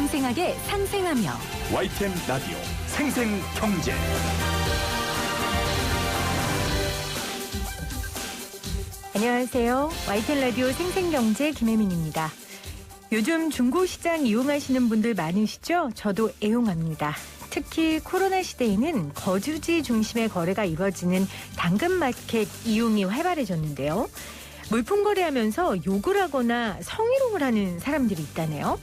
생생하게 상생하며 YTN 라디오 생생경제. 안녕하세요. YTN 라디오 생생경제 김혜민입니다. 요즘 중고시장 이용하시는 분들 많으시죠? 저도 애용합니다. 특히 코로나 시대에는 거주지 중심의 거래가 이루어지는 당근마켓 이용이 활발해졌는데요. 물품 거래하면서 욕을 하거나 성희롱을 하는 사람들이 있다네요.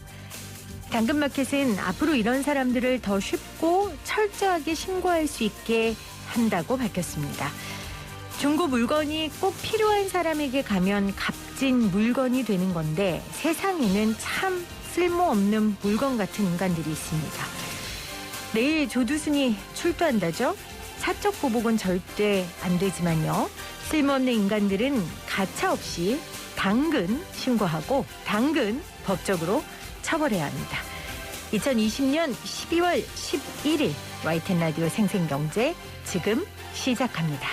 당근마켓은 앞으로 이런 사람들을 더 쉽고 철저하게 신고할 수 있게 한다고 밝혔습니다. 중고 물건이 꼭 필요한 사람에게 가면 값진 물건이 되는 건데 세상에는 참 쓸모없는 물건 같은 인간들이 있습니다. 내일 조두순이 출두한다죠? 사적 보복은 절대 안 되지만요. 쓸모없는 인간들은 가차없이 당근 신고하고 당근 법적으로 처벌해야 합니다. 2020년 12월 11일 YTN 라디오 생생경제 지금 시작합니다.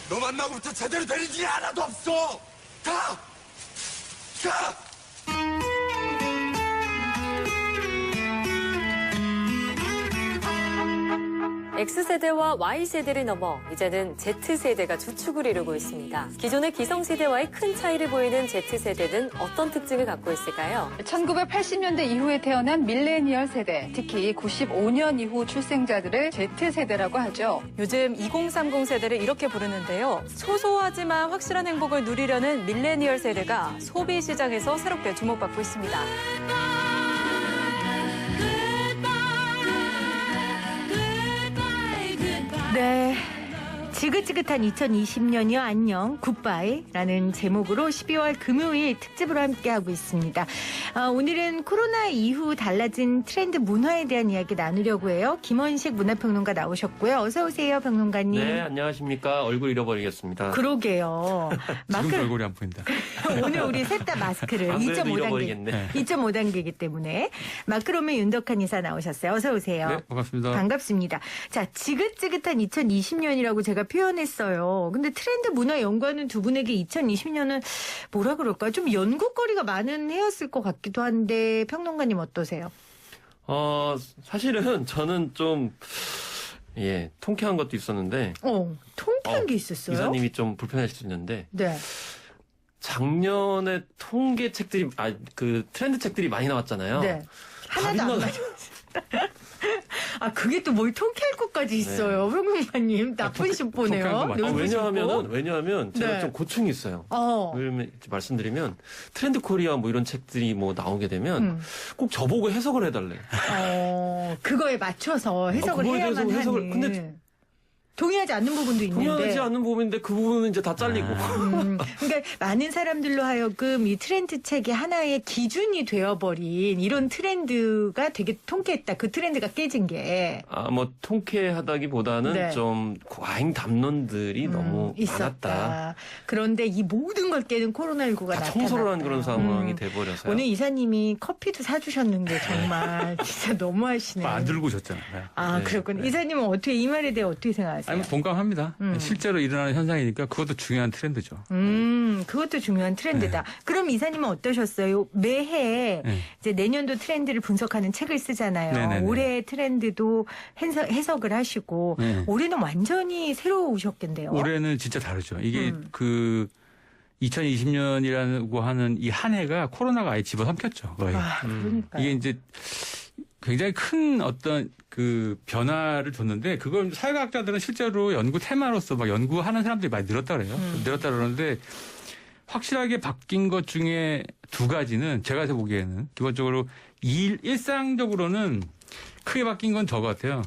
너 만나고부터 제대로 된 일이 하나도 없어. 가! X세대와 Y세대를 넘어 이제는 Z세대가 주축을 이루고 있습니다. 기존의 기성세대와의 큰 차이를 보이는 Z세대는 어떤 특징을 갖고 있을까요? 1980년대 이후에 태어난 밀레니얼 세대, 특히 95년 이후 출생자들을 Z세대라고 하죠. 요즘 2030 세대를 이렇게 부르는데요. 소소하지만 확실한 행복을 누리려는 밀레니얼 세대가 소비 시장에서 새롭게 주목받고 있습니다. 네, 지긋지긋한 2020년이요 안녕 굿바이라는 제목으로 12월 금요일 특집으로 함께하고 있습니다. 오늘은 코로나 이후 달라진 트렌드 문화에 대한 이야기 나누려고 해요. 김원식 문화평론가 나오셨고요. 어서 오세요, 평론가님. 네, 안녕하십니까. 얼굴 잃어버리겠습니다. 그러게요. 지금도 얼굴이 안 보인다. 오늘 우리 셋 다 마스크를 안 그래도 2.5단계, 잃어버리겠네. 2.5단계이기 때문에 마크로메 윤덕한 이사 나오셨어요. 어서 오세요. 네, 반갑습니다. 반갑습니다. 자, 지긋지긋한 2020년이라고 제가 표현했어요. 근데 트렌드 문화 연구하는 두 분에게 2020년은 뭐라 그럴까요? 좀 연구거리가 많은 해였을 것 같기도 한데 평론가님 어떠세요? 사실은 저는 좀, 통쾌한 것도 있었는데. 통쾌한 게 있었어요? 이사님이 좀 불편하실 수 있는데. 네. 작년에 통계 책들이, 트렌드 책들이 많이 나왔잖아요. 네. 하나도 안 맞아. 그게 또 뭘 통쾌할 것까지 있어요. 평론가님. 나쁜 씹보네요. 왜냐하면 제가 좀 고충이 있어요. 왜냐면 말씀드리면 트렌드 코리아 뭐 이런 책들이 뭐 나오게 되면 꼭 저보고 해석을 해달래. 그거에 맞춰서 해석을 해야만 하는. 근데 동의하지 않는 부분도 있는데. 동의하지 않는 부분인데 그 부분은 이제 다 잘리고. 그러니까 많은 사람들로 하여금 이 트렌드 책이 하나의 기준이 되어버린 이런 트렌드가 되게 통쾌했다. 그 트렌드가 깨진 게. 통쾌하다기보다는 좀 과잉 담론들이 너무 있었다. 많았다. 그런데 이 모든 걸 깨는 코로나19가 다 나타났다. 청소를 하는 그런 상황이 돼버려서요. 오늘 이사님이 커피도 사주셨는데 정말 진짜 너무하시네. 안 들고 오셨잖아요. 네. 그렇군요. 이사님은 어떻게 이 말에 대해 어떻게 생각하세요? 동감합니다. 실제로 일어나는 현상이니까 그것도 중요한 트렌드죠. 그것도 중요한 트렌드다. 그럼 이사님은 어떠셨어요? 매해 이제 내년도 트렌드를 분석하는 책을 쓰잖아요. 네네네. 올해 트렌드도 해석을 하시고 올해는 완전히 새로우셨겠네요. 올해는 진짜 다르죠. 이게 2020년이라고 하는 이 한 해가 코로나가 아예 집어삼켰죠. 거의. 그러니까요. 이게 이제 굉장히 큰 어떤 그 변화를 줬는데 그걸 사회과학자들은 실제로 연구 테마로서 막 연구하는 사람들이 많이 늘었다 그래요. 늘었다 그러는데 확실하게 바뀐 것 중에 두 가지는 제가 보기에는 기본적으로 일상적으로는 크게 바뀐 건 저 같아요.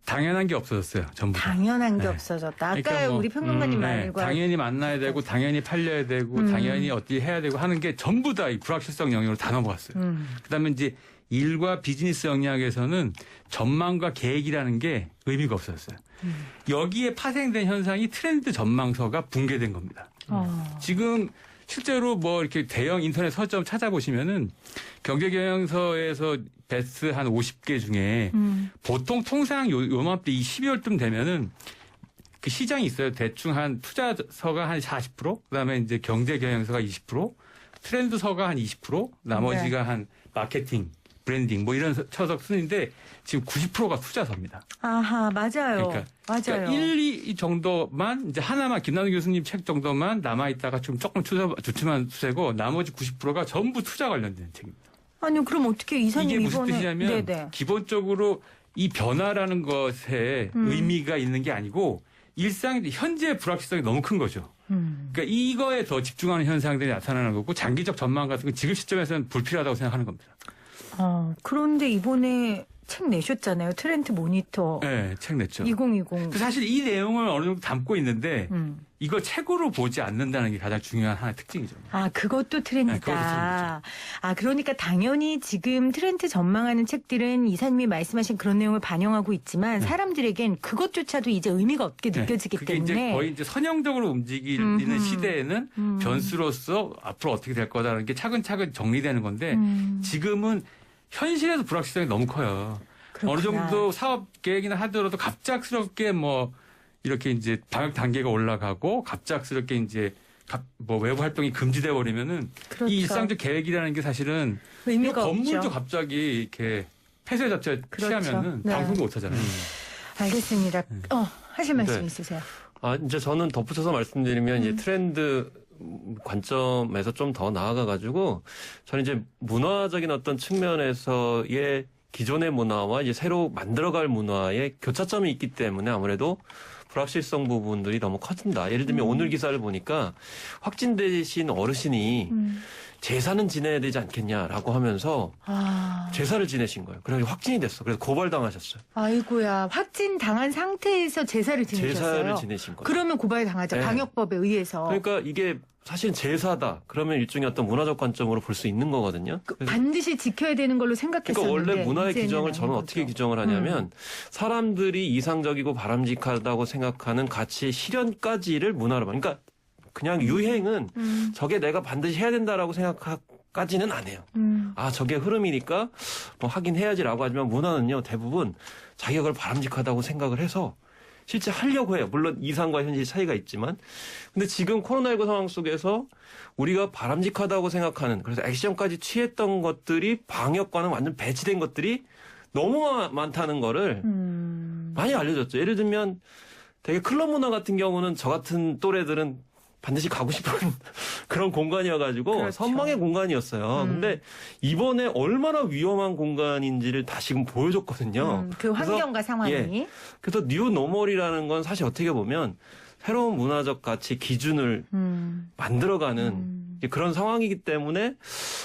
당연한 게 없어졌어요. 전부 다. 당연한 게 없어졌다. 아까 그러니까 우리 평론가님 말과 당연히 만나야 되고 당연히 팔려야 되고 당연히 어떻게 해야 되고 하는 게 전부 다 이 불확실성 영역으로 다 넘어갔어요. 그다음에 이제 일과 비즈니스 영역에서는 전망과 계획이라는 게 의미가 없었어요. 여기에 파생된 현상이 트렌드 전망서가 붕괴된 겁니다. 지금 실제로 뭐 이렇게 대형 인터넷 서점 찾아보시면은 경제경영서에서 베스트 한 50개 중에 보통 통상 요맘때 이 12월쯤 되면은 그 시장이 있어요. 대충 한 투자서가 한 40%, 그다음에 이제 경제경영서가 20%, 트렌드서가 한 20%, 나머지가 네. 한 마케팅, 브랜딩 뭐 이런 처석 순인데 지금 90%가 투자서입니다. 아하, 맞아요. 그러니까 1, 2 정도만 이제 하나만 김남희 교수님 책 정도만 남아 있다가 좀 조금 주춤한 추세고 나머지 90%가 전부 투자 관련된 책입니다. 아니요, 그럼 어떻게 이사님 이게 무슨 이번에 뜻이냐면 네네. 기본적으로 이 변화라는 것에 의미가 있는 게 아니고 일상 현재 불확실성이 너무 큰 거죠. 그러니까 이거에 더 집중하는 현상들이 나타나는 거고 장기적 전망 같은 건 지금 시점에서는 불필요하다고 생각하는 겁니다. 그런데 이번에 책 내셨잖아요. 트렌드 모니터. 네, 책 냈죠. 2020. 사실 이 내용을 어느 정도 담고 있는데 이거 책으로 보지 않는다는 게 가장 중요한 하나의 특징이죠. 그것도 트렌드다. 네, 그것도 트렌드죠. 그러니까 당연히 지금 트렌드 전망하는 책들은 이사님이 말씀하신 그런 내용을 반영하고 있지만 사람들에겐 그것조차도 이제 의미가 없게 느껴지기 그게 때문에. 이제 거의 이제 선형적으로 움직이는 시대에는 변수로서 앞으로 어떻게 될 거다라는 게 차근차근 정리되는 건데 지금은 현실에서 불확실성이 너무 커요. 그렇구나. 어느 정도 사업 계획이나 하더라도 갑작스럽게 뭐 이렇게 이제 방역 단계가 올라가고 갑작스럽게 이제 뭐 외부 활동이 금지돼 버리면은 그렇죠. 이 일상적 계획이라는 게 사실은 의미가 건물도 없죠. 갑자기 이렇게 폐쇄 자체 그렇죠. 취하면은 네. 방송도 못 하잖아요. 알겠습니다. 하실 말씀 네. 있으세요? 이제 저는 덧붙여서 말씀드리면 이제 트렌드 관점에서 좀 더 나아가가지고 저는 이제 문화적인 어떤 측면에서의 기존의 문화와 이제 새로 만들어갈 문화의 교차점이 있기 때문에 아무래도 불확실성 부분들이 너무 커진다. 예를 들면 오늘 기사를 보니까 확진되신 어르신이 제사는 지내야 되지 않겠냐라고 하면서 제사를 지내신 거예요. 그래서 확진이 됐어. 그래서 고발당하셨어요. 아이고야, 확진 당한 상태에서 제사를 지내셨어요. 제사를 지내신 거예요. 그러면 고발당하죠. 네. 방역법에 의해서. 그러니까 이게 사실 제사다. 그러면 일종의 어떤 문화적 관점으로 볼 수 있는 거거든요. 그래서 반드시 지켜야 되는 걸로 그러니까 생각했었는데. 원래 문화의 이제는 규정을 아닌 저는 거죠. 어떻게 규정을 하냐면 사람들이 이상적이고 바람직하다고 생각하는 가치 실현까지를 문화로 봐. 그러니까 그냥 유행은 저게 내가 반드시 해야 된다라고 생각까지는 안 해요. 저게 흐름이니까 뭐 하긴 해야지라고 하지만 문화는요 대부분 자기가 그걸 바람직하다고 생각을 해서 실제 하려고 해요. 물론 이상과 현실 차이가 있지만. 근데 지금 코로나19 상황 속에서 우리가 바람직하다고 생각하는 그래서 액션까지 취했던 것들이 방역과는 완전 배치된 것들이 너무 많다는 거를 많이 알려졌죠. 예를 들면 되게 클럽 문화 같은 경우는 저 같은 또래들은 반드시 가고 싶은 그런 공간이어가지고 그렇죠. 선망의 공간이었어요. 근데 이번에 얼마나 위험한 공간인지를 다시금 보여줬거든요. 그 환경과 그래서, 상황이. 그래서 뉴 노멀이라는 건 사실 어떻게 보면 새로운 문화적 가치 기준을 만들어가는 이제 그런 상황이기 때문에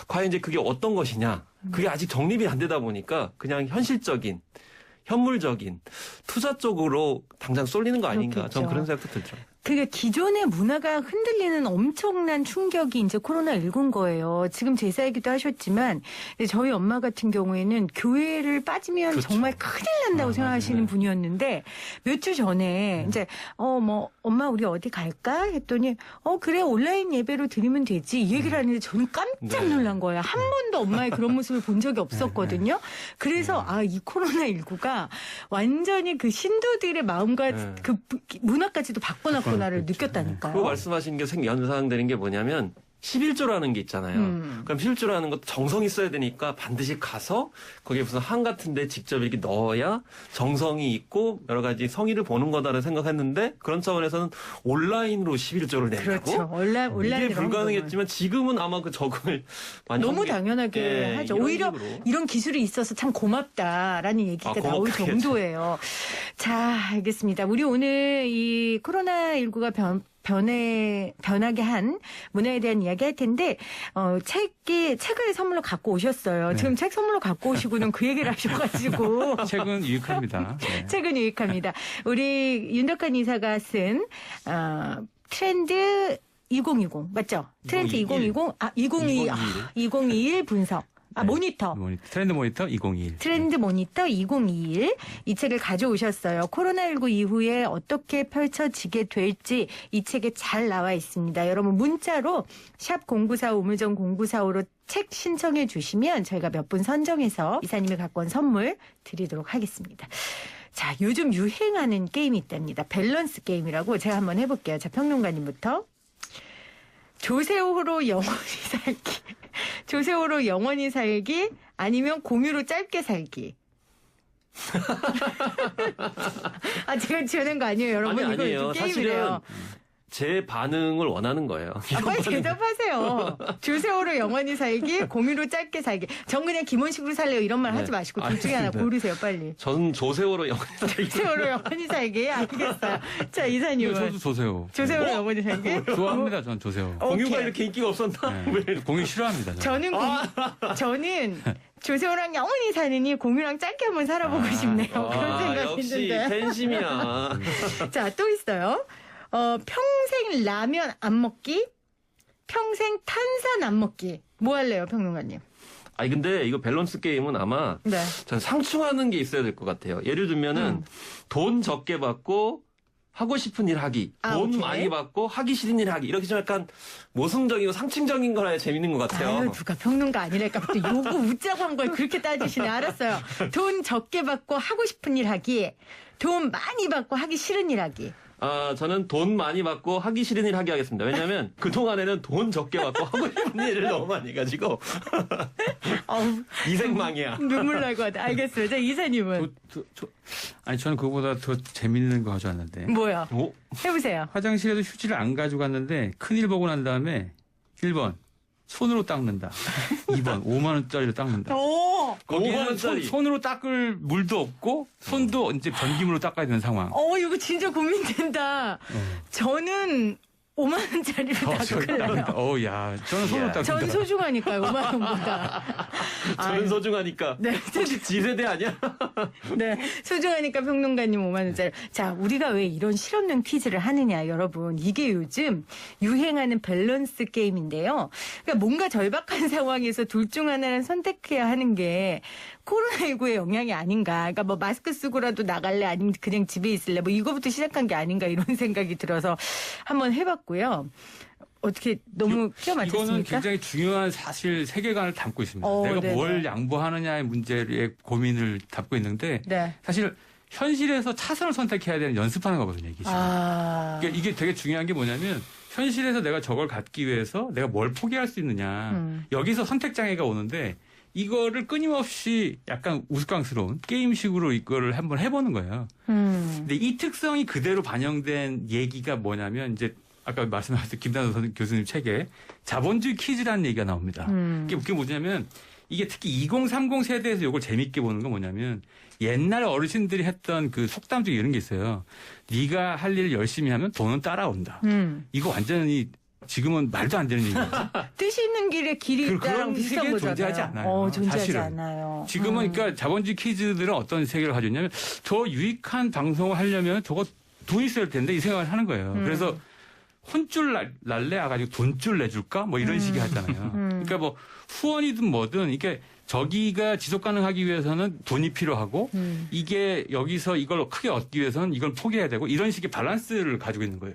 과연 이제 그게 어떤 것이냐. 그게 아직 정립이 안 되다 보니까 그냥 현실적인 현물적인 투자 쪽으로 당장 쏠리는 거 아닌가. 그렇겠죠. 저는 그런 생각도 들죠. 그게 기존의 문화가 흔들리는 엄청난 충격이 이제 코로나19인 거예요. 지금 제사 얘기도 하셨지만 저희 엄마 같은 경우에는 교회를 빠지면 그렇죠. 정말 큰일 난다고 생각하시는 분이었는데 몇 주 전에 이제 뭐 엄마 우리 어디 갈까 했더니 그래 온라인 예배로 드리면 되지 이 얘기를 하는데 저는 깜짝 놀란 거예요. 한 번도 엄마의 그런 모습을 본 적이 없었거든요. 그래서 이 코로나19가 완전히 그 신도들의 마음과 그 문화까지도 바꿔놨구나를 느꼈다니까요. 그거 말씀하신 게 연상되는 게 뭐냐면 11조라는 게 있잖아요. 그럼 11조라는 것도 정성이 있어야 되니까 반드시 가서 거기에 무슨 한 같은 데 직접 이렇게 넣어야 정성이 있고 여러 가지 성의를 보는 거다라고 생각했는데 그런 차원에서는 온라인으로 11조를 내고 그렇죠. 온라인으로 이게 불가능했지만 지금은 아마 그 적응을 많이 너무 당연하게 하죠. 이런 오히려 식으로. 이런 기술이 있어서 참 고맙다라는 얘기가 나올 고맙다, 정도예요. 자, 알겠습니다. 우리 오늘 이 코로나19가 변하게 한 문화에 대한 이야기 할 텐데, 책을 선물로 갖고 오셨어요. 네. 지금 책 선물로 갖고 오시고는 그 얘기를 하셔가지고. 책은 유익합니다. 네. 책은 유익합니다. 우리 윤덕한 이사가 쓴, 트렌드 2020, 맞죠? 트렌드 2020, 2021 분석. 모니터. 트렌드 모니터 2021. 트렌드 모니터 2021. 이 책을 가져오셨어요. 코로나19 이후에 어떻게 펼쳐지게 될지 이 책에 잘 나와 있습니다. 여러분 문자로 샵 0945 우물정 0945로 책 신청해 주시면 저희가 몇 분 선정해서 이사님이 갖고 온 선물 드리도록 하겠습니다. 자, 요즘 유행하는 게임이 있답니다. 밸런스 게임이라고 제가 한번 해볼게요. 자, 평론가님부터. 조세호로 영원히 살기. 조세호로 영원히 살기 아니면 공유로 짧게 살기. 제가 지어낸 거 아니에요, 여러분. 아니, 이거 아니에요. 요즘 게임이래요. 제 반응을 원하는 거예요. 빨리 대답하세요. 조세호로 영원히 살기, 공유로 짧게 살기. 전 그냥 김원식으로 살래요 이런 말 하지 마시고 둘 중에 하나 알겠습니다. 고르세요, 빨리. 저는 조세호로 영원히 살기. 조세호로 영원히 살기. 알겠어요. 자, 이사님은. 저도 조세호. 조세호로 영원히 살기. 좋아합니다. 전 조세호. 공유가 오케이. 이렇게 인기가 없었나? 왜? 공유 싫어합니다. 저는 조세호랑 영원히 사느니 공유랑 짧게 한번 살아보고 싶네요. 그런 생각이 역시 있는데. 팬심이야. 자, 또 있어요. 평생 라면 안 먹기, 평생 탄산 안 먹기. 뭐 할래요, 평론가님? 아니 근데 이거 밸런스 게임은 아마 네. 저는 상충하는 게 있어야 될 것 같아요. 예를 들면은 돈 적게 받고 하고 싶은 일 하기, 돈 오케이. 많이 받고 하기 싫은 일 하기 이렇게 좀 약간 모순적이고 상충적인 거라 재밌는 것 같아요. 아유, 누가 평론가 아니랄까. 또 요거 웃자고 한 걸 그렇게 따지시네. 알았어요. 돈 적게 받고 하고 싶은 일 하기, 돈 많이 받고 하기 싫은 일 하기. 저는 돈 많이 받고 하기 싫은 일 하기 하겠습니다. 왜냐하면 그동안에는 돈 적게 받고 하고 싶은 일을 너무 많이 해가지고 이생망이야. 눈물 날 것 같아. 알겠어요. 자, 이사님은 아니 저는 그거보다 더 재밌는 거 가져왔는데. 뭐야? 오? 해보세요. 화장실에도 휴지를 안 가져갔는데 큰일 보고 난 다음에 1번 손으로 닦는다. 2번 5만 원짜리로 닦는다. 오, 5만 원짜리. 손으로 닦을 물도 없고 손도 이제 변기물로 닦아야 되는 상황. 이거 진짜 고민된다. 저는 5만 원짜리로 닦을래요. 야, 저는 손으로 닦는다. 전 소중하니까요, 5만 원보다. 저는 소중하니까. 네. 혹시 지세대 아니야? 네, 소중하니까 평론가님 5만 원짜리. 자, 우리가 왜 이런 실없는 퀴즈를 하느냐, 여러분. 이게 요즘 유행하는 밸런스 게임인데요. 그러니까 뭔가 절박한 상황에서 둘 중 하나를 선택해야 하는 게 코로나19의 영향이 아닌가. 그러니까 뭐 마스크 쓰고라도 나갈래 아니면 그냥 집에 있을래. 뭐 이거부터 시작한 게 아닌가 이런 생각이 들어서 한번 해봤고요. 어떻게 너무 끼워 이거는 맞췄습니까? 굉장히 중요한 사실 세계관을 담고 있습니다. 내가 네네. 뭘 양보하느냐의 문제에 고민을 담고 있는데 네. 사실 현실에서 차선을 선택해야 되는 연습하는 거거든요. 이게 지금. 그러니까 이게 되게 중요한 게 뭐냐면 현실에서 내가 저걸 갖기 위해서 내가 뭘 포기할 수 있느냐. 여기서 선택 장애가 오는데 이거를 끊임없이 약간 우스꽝스러운 게임식으로 이거를 한번 해보는 거예요. 근데 이 특성이 그대로 반영된 얘기가 뭐냐면 이제 아까 말씀하셨던 김단호 교수님 책에 자본주의 퀴즈라는 얘기가 나옵니다. 그게 뭐냐면 이게 특히 2030 세대에서 이걸 재밌게 보는 건 뭐냐면 옛날 어르신들이 했던 그 속담 중에 이런 게 있어요. 네가 할 일 열심히 하면 돈은 따라온다. 이거 완전히 지금은 말도 안 되는 얘기죠. 뜻이 있는 길에 길이 있다랑 그런 비슷한 세계는 거잖아요. 존재하지 않아요. 존재하지 사실은. 않아요. 지금은 그러니까 자본주의 퀴즈들은 어떤 세계를 가지고 있냐면 저 유익한 방송을 하려면 저거 돈 있어야 할 텐데 이 생각을 하는 거예요. 그래서 혼줄 날래 가지고 돈줄 내줄까 뭐 이런 식이 하잖아요. 그러니까 뭐 후원이든 뭐든 이게 저기가 지속 가능하기 위해서는 돈이 필요하고 이게 여기서 이걸 크게 얻기 위해서는 이걸 포기해야 되고 이런 식의 밸런스를 가지고 있는 거예요.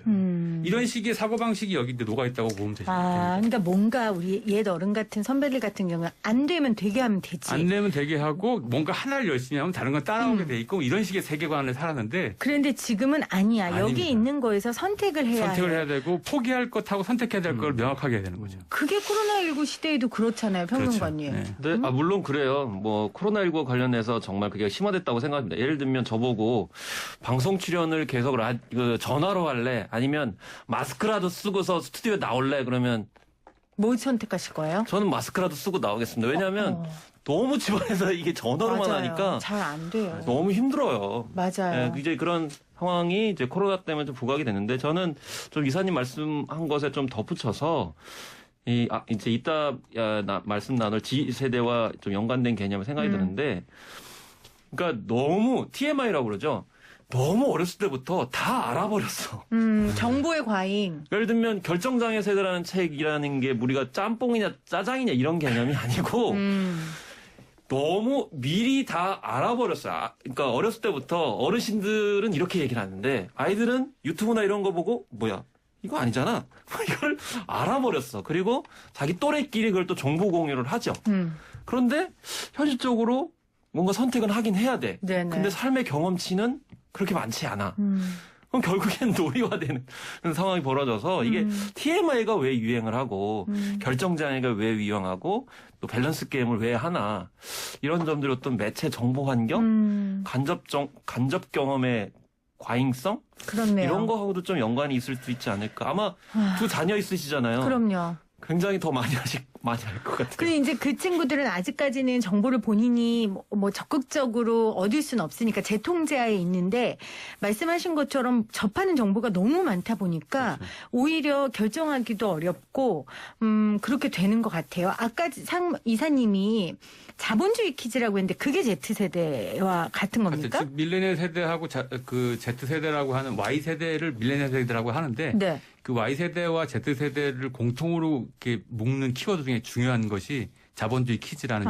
이런 식의 사고방식이 여기 녹아 있다고 보면 되죠. 그러니까 뭔가 우리 옛 어른 같은 선배들 같은 경우는 안 되면 되게 하면 되지. 안 되면 되게 하고 뭔가 하나를 열심히 하면 다른 건 따라오게 돼 있고 이런 식의 세계관을 살았는데 그런데 지금은 아니야. 여기 아닙니다. 있는 거에서 선택을 해야 선택을 해. 해야 되고 포기할 것하고 선택해야 될 걸 명확하게 해야 되는 거죠. 그게 코로나19 시대에도 그렇잖아요, 평론가님. 그렇죠. 네. 네, 물론 그래요. 뭐 코로나19 관련해서 정말 그게 심화됐다고 생각합니다. 예를 들면 저보고 방송 출연을 계속 전화로 할래? 아니면 마스크라도 쓰고서 스튜디오에 나올래? 그러면 뭐 선택하실 거예요? 저는 마스크라도 쓰고 나오겠습니다. 왜냐하면 너무 집안에서 이게 전화로만 하니까 잘 안 돼요. 너무 힘들어요. 맞아요. 네, 이제 그런 상황이 이제 코로나 때문에 좀 부각이 됐는데 저는 좀 이사님 말씀한 것에 좀 덧붙여서 이제 이따 말씀 나눌 G세대와 좀 연관된 개념을 생각이 드는데, 그러니까 너무 TMI라고 그러죠. 너무 어렸을 때부터 다 알아버렸어. 정보의 과잉. 예를 들면 결정장애 세대라는 책이라는 게 우리가 짬뽕이냐 짜장이냐 이런 개념이 아니고 너무 미리 다 알아버렸어요. 그러니까 어렸을 때부터 어르신들은 이렇게 얘기를 하는데 아이들은 유튜브나 이런 거 보고 뭐야 이거 아니잖아. 이걸 알아버렸어. 그리고 자기 또래끼리 그걸 또 정보 공유를 하죠. 그런데 현실적으로 뭔가 선택은 하긴 해야 돼. 네네. 근데 삶의 경험치는 그렇게 많지 않아. 그럼 결국엔 놀이화되는 상황이 벌어져서 이게 TMI가 왜 유행을 하고 결정장애가 왜 유행하고 또 밸런스 게임을 왜 하나 이런 점들 어떤 매체 정보 환경, 간접 경험의 과잉성 그렇네요. 이런 거하고도 좀 연관이 있을 수 있지 않을까. 아마 두 자녀 있으시잖아요. 그럼요. 굉장히 더 많이 알 것 같아요. 근데 이제 그 친구들은 아직까지는 정보를 본인이 뭐 적극적으로 얻을 수는 없으니까 제 통제하에 있는데 말씀하신 것처럼 접하는 정보가 너무 많다 보니까 오히려 결정하기도 어렵고 그렇게 되는 것 같아요. 아까 이사님이 자본주의 퀴즈라고 했는데 그게 Z세대와 같은 겁니까? 즉 밀레니얼 세대하고 그 Z세대라고 하는 Y세대를 밀레니얼 세대라고 하는데 네. 그 Y세대와 Z세대를 공통으로 이렇게 묶는 키워드 중에 중요한 것이 자본주의 퀴즈라는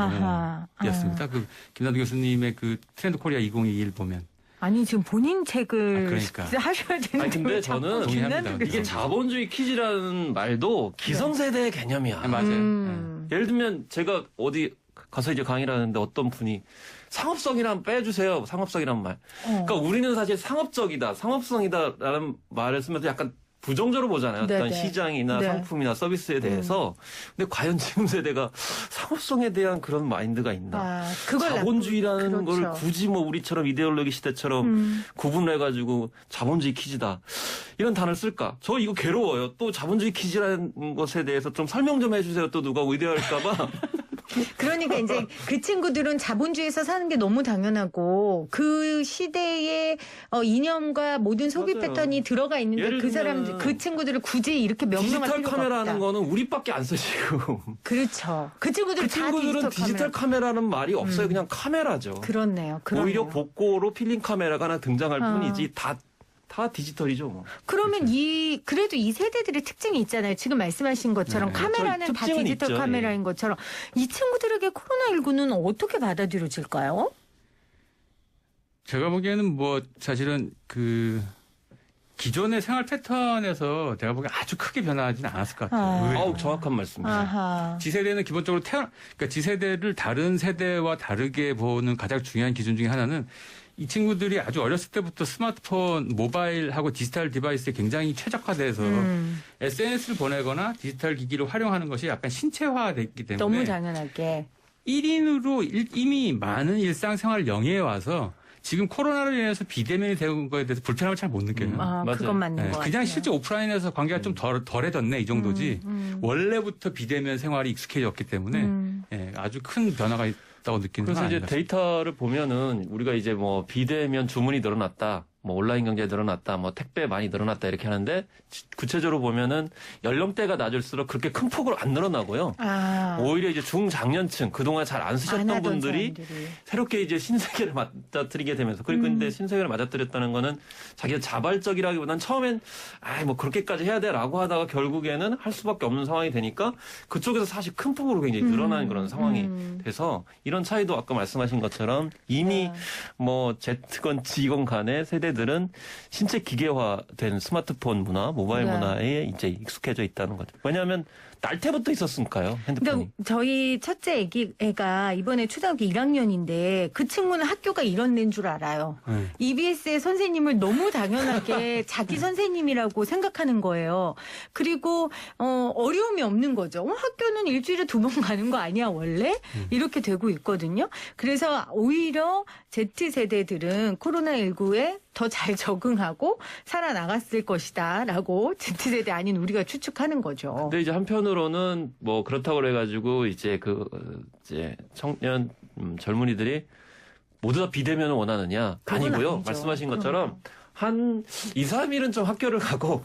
용어였습니다. 그 김남도 교수님의 그 트렌드 코리아 2021 보면. 아니 지금 본인 책을 그러니까. 하셔야 되는데 아니, 근데 왜 자꾸 저는 김남도 동의합니다. 이게 교수님. 자본주의 퀴즈라는 말도 기성세대의 개념이야. 맞아요. 예를 들면 제가 어디 가서 이제 강의를 하는데 어떤 분이 상업성이란 빼주세요. 상업성이란 말. 그러니까 우리는 사실 상업성이다라는 말을 쓰면서 약간 부정적으로 보잖아요. 어떤 네네. 시장이나 네. 상품이나 서비스에 대해서. 근데 과연 지금 세대가 상업성에 대한 그런 마인드가 있나? 그걸 자본주의라는 걸 그렇죠. 굳이 뭐 우리처럼 이데올로기 시대처럼 구분해가지고 자본주의 퀴즈다. 이런 단어를 쓸까? 저 이거 괴로워요. 또 자본주의 퀴즈라는 것에 대해서 좀 설명 좀 해주세요. 또 누가 의대할까봐. 그러니까 이제 그 친구들은 자본주의에서 사는 게 너무 당연하고 그 시대의 이념과 모든 소비 맞아요. 패턴이 들어가 있는데 예를 그 사람들 들면 그 친구들을 굳이 이렇게 명명할 디지털 필요가 카메라는 없다. 거는 우리밖에 안 쓰시고. 그렇죠. 그 친구들은 그 친구들은 디지털 카메라는 말이 없어요. 그냥 카메라죠. 그렇네요. 오히려 복고로 필름 카메라가 하나 등장할 아. 뿐이지 다 디지털이죠. 뭐. 그러면 그래도 이 세대들의 특징이 있잖아요. 지금 말씀하신 것처럼 네. 카메라는 다 특징은 디지털 있죠. 카메라인 것처럼 이 친구들에게 코로나19는 어떻게 받아들여질까요? 제가 보기에는 뭐 사실은 그 기존의 생활 패턴에서 제가 보기엔 아주 크게 변하지는 않았을 것 같아요. 의외로. 아우 정확한 말씀이세요. 아하. G세대는 기본적으로 그러니까 G세대를 다른 세대와 다르게 보는 가장 중요한 기준 중에 하나는 이 친구들이 아주 어렸을 때부터 스마트폰, 모바일하고 디지털 디바이스에 굉장히 최적화돼서 SNS를 보내거나 디지털 기기를 활용하는 것이 약간 신체화됐기 때문에 너무 당연하게. 1인으로 이미 많은 일상생활 영위에 와서 지금 코로나로 인해서 비대면이 된 거에 대해서 불편함을 잘 못 느껴요. 맞아요. 그건 맞는 네, 것 같아요. 그냥 실제 오프라인에서 관계가 좀 덜해졌네 이 정도지 원래부터 비대면 생활이 익숙해졌기 때문에 예, 아주 큰 변화가 있다고 느끼는 그래서 건 이제 아닌 것 같습니다. 데이터를 보면은 우리가 이제 뭐 비대면 주문이 늘어났다, 뭐 온라인 경제 늘어났다, 뭐 택배 많이 늘어났다 이렇게 하는데 구체적으로 보면은 연령대가 낮을수록 그렇게 큰 폭으로 안 늘어나고요. 오히려 이제 중장년층 그동안 잘 안 쓰셨던 안 하던 분들이 사람들이. 새롭게 이제 신세계를 맞닥뜨리게 되면서 그리고 근데 신세계를 맞닥뜨렸다는 거는 자기가 자발적이라기보다는 처음엔 뭐 그렇게까지 해야 돼라고 하다가 결국에는 할 수밖에 없는 상황이 되니까 그쪽에서 사실 큰 폭으로 굉장히 늘어나는 그런 상황이 돼서 이런 차이도 아까 말씀하신 것처럼 이미 뭐 Z건 G건 간의 세대들은 신체 기계화된 스마트폰 문화, 모바일 네. 문화에 이제 익숙해져 있다는 거죠. 왜냐하면 날 때부터 있었으니까요, 핸드폰이. 그러니까 저희 첫째 애가 이번에 초등학교 1학년인데 그 친구는 학교가 이런 데인 줄 알아요. EBS의 선생님을 너무 당연하게 자기 선생님이라고 생각하는 거예요. 그리고 어려움이 없는 거죠. 학교는 일주일에 2번 가는 거 아니야 원래? 이렇게 되고 있거든요. 그래서 오히려 Z세대들은 코로나19에 더 잘 적응하고 살아나갔을 것이다라고 Z세대 아닌 우리가 추측하는 거죠. 근데 이제 한편으로는 뭐 그렇다고 그래가지고 이제 이제 청년 젊은이들이 모두 다 비대면을 원하느냐? 그건 아니고요. 아니죠. 말씀하신 것처럼 한 2, 3일은 좀 학교를 가고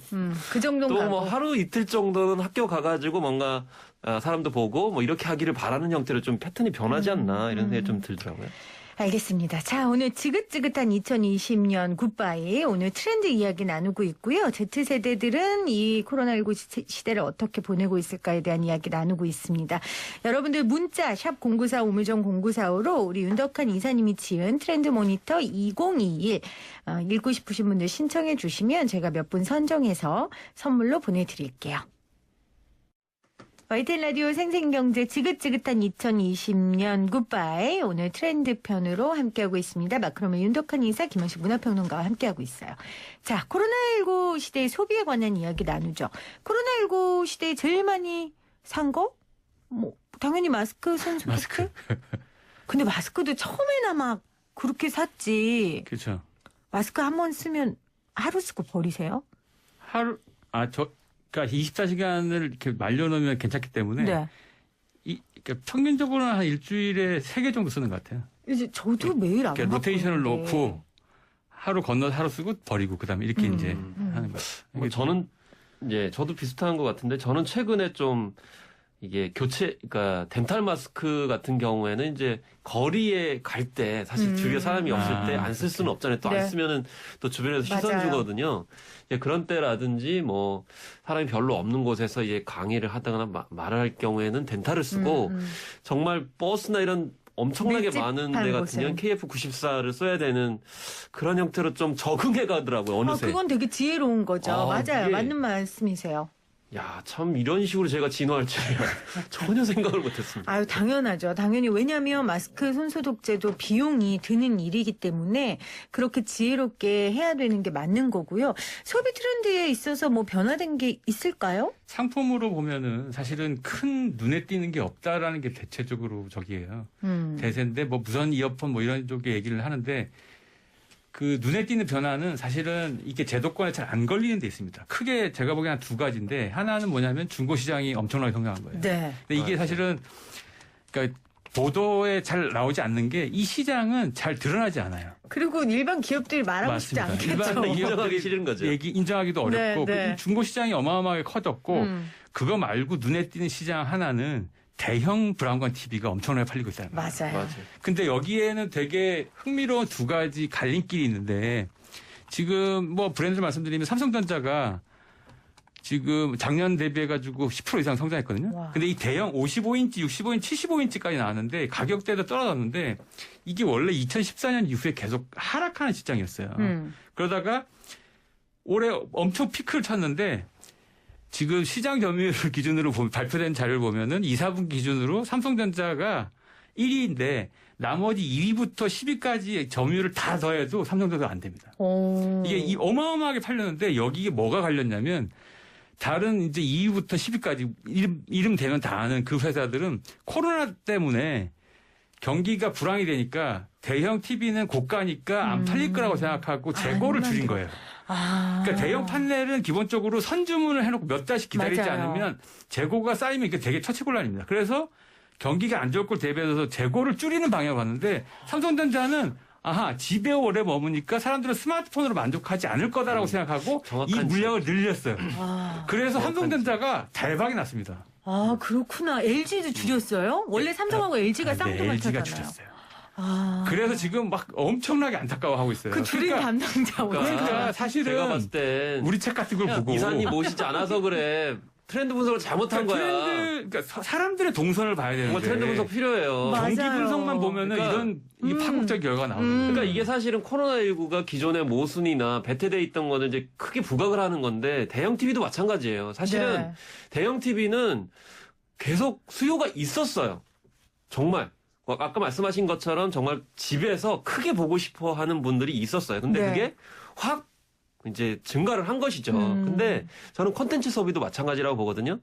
그 정도는 또 가고. 뭐 하루 이틀 정도는 학교 가가지고 뭔가 사람도 보고 뭐 이렇게 하기를 바라는 형태로 좀 패턴이 변하지 않나 이런 생각이 좀 들더라고요. 알겠습니다. 자, 오늘 지긋지긋한 2020년 굿바이. 오늘 트렌드 이야기 나누고 있고요. Z세대들은 이 코로나19 시대를 어떻게 보내고 있을까에 대한 이야기 나누고 있습니다. 여러분들 문자 샵 0945 우물정 0945로 우리 윤덕한 이사님이 지은 트렌드 모니터 2021 읽고 싶으신 분들 신청해 주시면 제가 몇 분 선정해서 선물로 보내드릴게요. YTN 라디오 생생경제 지긋지긋한 2020년 굿바이. 오늘 트렌드 편으로 함께하고 있습니다. 마크로의 윤덕한 이사 김원식 문화평론가와 함께하고 있어요. 자, 코로나19 시대의 소비에 관한 이야기 나누죠. 코로나19 시대에 제일 많이 산 거? 뭐 당연히 마스크, 손소독제. 마스크. 근데 마스크도 처음에나 막 그렇게 샀지. 그렇죠. 마스크 한 번 쓰면 하루 쓰고 버리세요? 그러니까 24시간을 이렇게 말려놓으면 괜찮기 때문에 네. 그러니까 평균적으로는 한 일주일에 3개 정도 쓰는 것 같아요. 이제 저도 매일 안 그러니까 로테이션을 바꾸는데. 놓고 하루 건너서 하루 쓰고 버리고 그다음에 이렇게 이제 하는 거예요. 뭐 저는 이제 저도 비슷한 것 같은데 저는 최근에 좀 이게 그러니까 덴탈 마스크 같은 경우에는 이제 거리에 갈 때 사실 주위에 사람이 없을 때 안 쓸 수는 없잖아요. 또 안 네. 쓰면은 또 주변에서 시선 맞아요. 주거든요. 이제 그런 때라든지 뭐 사람이 별로 없는 곳에서 이제 강의를 하다거나 말할 경우에는 덴탈을 쓰고 정말 버스나 이런 엄청나게 밀집한 많은 데 곳은. 같으면 KF94를 써야 되는 그런 형태로 좀 적응해 가더라고요. 어느새. 그건 되게 지혜로운 거죠. 맞아요. 이게- 맞는 말씀이세요. 야, 참 이런 식으로 제가 진화할 줄이야. 전혀 생각을 못했습니다. 아유, 당연하죠. 당연히. 왜냐하면 마스크 손소독제도 비용이 드는 일이기 때문에 그렇게 지혜롭게 해야 되는 게 맞는 거고요. 소비 트렌드에 있어서 뭐 변화된 게 있을까요? 상품으로 보면은 사실은 큰 눈에 띄는 게 없다라는 게 대체적으로 저기예요. 대세인데 뭐 무선 이어폰 뭐 이런 쪽에 얘기를 하는데 그 눈에 띄는 변화는 사실은 이게 제도권에 잘 안 걸리는 데 있습니다. 크게 제가 보기엔 한 2가지인데 하나는 뭐냐면 중고 시장이 엄청나게 성장한 거예요. 네. 근데 이게 사실은 그러니까 보도에 잘 나오지 않는 게 이 시장은 잘 드러나지 않아요. 그리고 일반 기업들이 말하고 싶지 맞습니다. 않겠죠. 일반 인정하기 기업들이 싫은 거죠. 인정하기도 어렵고 네, 네. 중고 시장이 어마어마하게 커졌고 그거 말고 눈에 띄는 시장 하나는 대형 브라운관 TV가 엄청나게 팔리고 있어요. 맞아요. 맞아요. 근데 여기에는 되게 흥미로운 2가지 갈림길이 있는데 지금 뭐 브랜드를 말씀드리면 삼성전자가 지금 작년 대비해가지고 10% 이상 성장했거든요. 와. 근데 이 대형 55인치, 65인치, 75인치까지 나왔는데 가격대도 떨어졌는데 이게 원래 2014년 이후에 계속 하락하는 시장이었어요. 그러다가 올해 엄청 피크를 쳤는데 지금 시장 점유율 기준으로 발표된 자료를 보면은 2, 4분기 기준으로 삼성전자가 1위인데 나머지 2위부터 10위까지 점유율을 다 더해도 삼성전자가 안 됩니다. 이게 어마어마하게 팔렸는데 여기에 뭐가 갈렸냐면 다른 이제 2위부터 10위까지 이름 되면 다 아는 그 회사들은 코로나 때문에 경기가 불황이 되니까 대형 TV는 고가니까 안 팔릴 거라고 생각하고 재고를 줄인 거예요. 그러니까 대형 판넬은 기본적으로 선주문을 해놓고 몇 달씩 기다리지 맞아요. 않으면 재고가 쌓이면 이게 되게 처치곤란입니다. 그래서 경기가 안 좋을 걸 대비해서 재고를 줄이는 방향을 봤는데 삼성전자는 집에 오래 머무니까 사람들은 스마트폰으로 만족하지 않을 거다라고 생각하고 이 정확한 물량을 늘렸어요. 그래서 정확한 삼성전자가 대박이 났습니다. 아, 그렇구나. LG도 줄였어요? 원래 삼성하고 LG가 쌍둥이잖아요. LG가 줄였어요. 그래서 지금 막 엄청나게 안타까워하고 있어요. 그 줄인 담당자 그러니까 사실은 제가 봤을 땐 우리 책 같은 걸 보고 이사님 모시지 않아서 그래. 트렌드 분석을 잘못한 거야. 그러니까 사람들의 동선을 봐야 되는데 정말 트렌드 분석 필요해요. 맞아요. 경기 분석만 보면은 그러니까, 이런 이 파국적 결과가 나오는 거예요. 그러니까 이게 사실은 코로나19가 기존의 모순이나 배태돼 있던 거는 이제 크게 부각을 하는 건데 대형 TV도 마찬가지예요. 사실은 네. 대형 TV는 계속 수요가 있었어요. 정말. 아까 말씀하신 것처럼 정말 집에서 크게 보고 싶어 하는 분들이 있었어요. 근데 네. 그게 확 이제 증가를 한 것이죠. 근데 저는 콘텐츠 소비도 마찬가지라고 보거든요.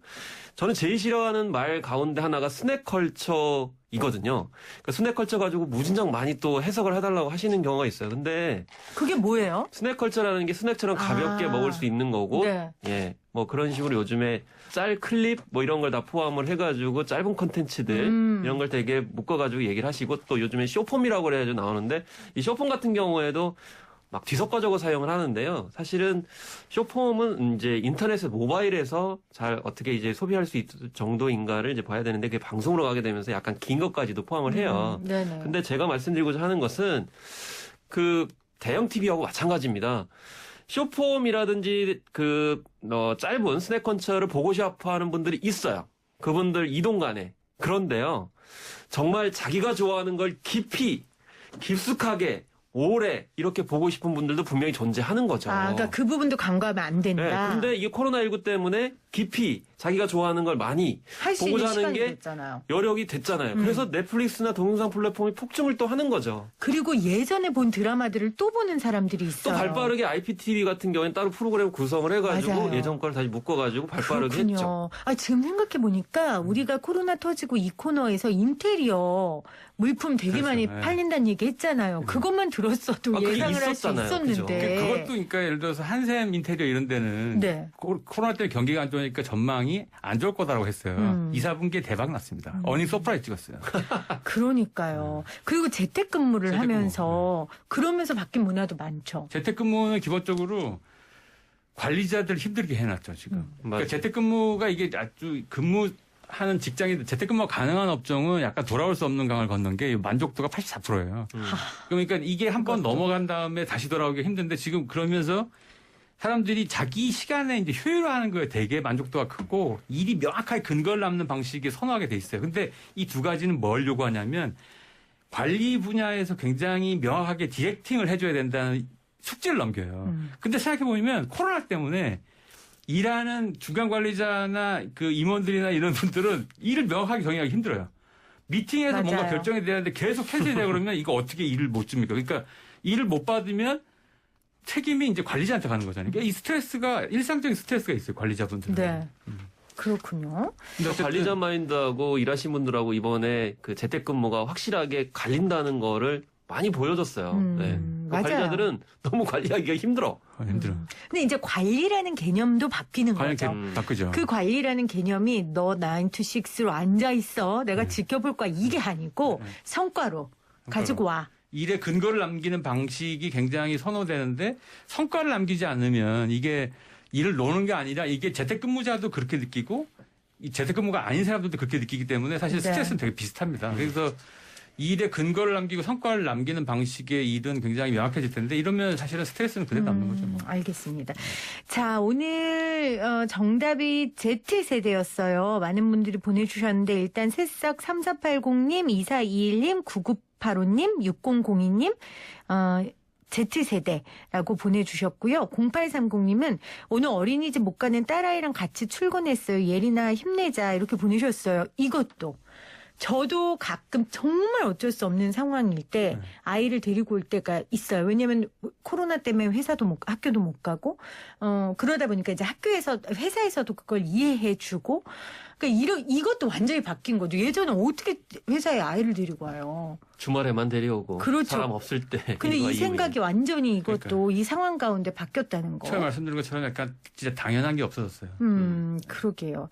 저는 제일 싫어하는 말 가운데 하나가 스낵컬처이거든요. 그러니까 스낵컬처 가지고 무진장 많이 또 해석을 해달라고 하시는 경우가 있어요. 근데 그게 뭐예요? 스낵컬처라는 게 스낵처럼 가볍게 먹을 수 있는 거고, 네. 예, 뭐 그런 식으로 요즘에 짤 클립 뭐 이런 걸 다 포함을 해가지고 짧은 콘텐츠들 이런 걸 되게 묶어가지고 얘기를 하시고 또 요즘에 쇼폼이라고 그래가지고 나오는데 이 쇼폼 같은 경우에도 막 뒤섞어져고 사용을 하는데요. 사실은 숏폼은 이제 인터넷에 모바일에서 잘 어떻게 이제 소비할 수 있을 정도인가를 이제 봐야 되는데 그게 방송으로 가게 되면서 약간 긴 것까지도 포함을 해요. 네네. 근데 제가 말씀드리고자 하는 것은 그 대형 TV하고 마찬가지입니다. 숏폼이라든지 짧은 스낵컨처를 보고 싶어 하는 분들이 있어요. 그분들 이동 간에. 그런데요. 정말 자기가 좋아하는 걸 깊숙하게 오래 이렇게 보고 싶은 분들도 분명히 존재하는 거죠. 그러니까 그 부분도 간과하면 안 된다. 네, 근데 이게 코로나19 때문에 깊이 자기가 좋아하는 걸 많이 할 수 있는 보고자 하는 시간이 게 됐잖아요. 여력이 됐잖아요. 그래서 넷플릭스나 동영상 플랫폼이 폭증을 또 하는 거죠. 그리고 예전에 본 드라마들을 또 보는 사람들이 또 있어요. 발빠르게 IPTV 같은 경우에는 따로 프로그램 구성을 해가지고 맞아요. 예전 걸 다시 묶어가지고 발빠르게 그렇군요. 했죠. 지금 생각해 보니까 우리가 코로나 터지고 이 코너에서 인테리어 물품 되게 그렇죠. 많이 네. 팔린다는 얘기 했잖아요. 그것만 들었어도 그게 예상을 할 수 있었잖아요. 있었는데. 그것도 그러니까 예를 들어서 한샘 인테리어 이런 데는 네. 코로나 때문에 경기가 안 좋으니까 전망이 안 좋을 거다라고 했어요. 2, 4분기에 대박 났습니다. 어닝 서프라이즈 찍었어요. 그러니까요. 그리고 재택근무를 재택근무. 하면서 그러면서 바뀐 문화도 많죠. 재택근무는 기본적으로 관리자들 힘들게 해놨죠, 지금. 그러니까 맞아요. 재택근무가 이게 아주 근무하는 직장이 재택근무가 가능한 업종은 약간 돌아올 수 없는 강을 걷는 게 만족도가 84%예요. 그러니까 이게 한 번 넘어간 다음에 다시 돌아오기 힘든데 지금 그러면서 사람들이 자기 시간에 이제 효율화하는 거에 되게 만족도가 크고 일이 명확하게 근거를 남는 방식에 선호하게 돼 있어요. 근데 이 두 가지는 뭘 요구하냐면 관리 분야에서 굉장히 명확하게 디렉팅을 해줘야 된다는 숙제를 넘겨요. 근데 생각해보면 코로나 때문에 일하는 중간 관리자나 그 임원들이나 이런 분들은 일을 명확하게 정의하기 힘들어요. 미팅에서 맞아요. 뭔가 결정이 돼야 되는데 계속 캔슬이 되고 그러면 이거 어떻게 일을 못 줍니까? 그러니까 일을 못 받으면 책임이 이제 관리자한테 가는 거잖아요. 그러니까 이 스트레스가 일상적인 스트레스가 있어요. 관리자분들은. 네. 그렇군요. 근데 어쨌든 관리자 마인드하고 일하신 분들하고 이번에 그 재택근무가 확실하게 갈린다는 거를 많이 보여줬어요. 네. 그 맞아요. 관리자들은 너무 관리하기가 힘들어. 힘들어. 근데 이제 관리라는 개념도 바뀌는 관리 거죠. 바꾸죠. 그 관리라는 개념이 너 9 to 6로 앉아 있어. 내가 네. 지켜볼 거야. 이게 아니고 성과로 가지고 와. 일에 근거를 남기는 방식이 굉장히 선호되는데 성과를 남기지 않으면 이게 일을 노는 게 아니라 이게 재택근무자도 그렇게 느끼고 이 재택근무가 아닌 사람들도 그렇게 느끼기 때문에 사실 네. 스트레스는 되게 비슷합니다. 그래서 일에 근거를 남기고 성과를 남기는 방식의 일은 굉장히 명확해질 텐데 이러면 사실은 스트레스는 그대로 남는 거죠. 뭐. 알겠습니다. 자, 오늘 정답이 Z세대였어요. 많은 분들이 보내주셨는데 일단 새싹 3480님, 2421님, 9985님, 6002님, Z세대라고 보내주셨고요. 0830님은 오늘 어린이집 못 가는 딸아이랑 같이 출근했어요. 예린아 힘내자 이렇게 보내셨어요. 이것도. 저도 가끔 정말 어쩔 수 없는 상황일 때 아이를 데리고 올 때가 있어요. 왜냐하면 코로나 때문에 학교도 못 가고 그러다 보니까 이제 회사에서도 그걸 이해해주고 그러니까 이것도 완전히 바뀐 거죠. 예전에 어떻게 회사에 아이를 데리고 와요. 주말에만 데려오고 그렇죠. 사람 없을 때. 근데 이 생각이 완전히 이것도 그러니까요. 이 상황 가운데 바뀌었다는 거. 처음에 말씀드린 것처럼 약간 진짜 당연한 게 없어졌어요. 그러게요.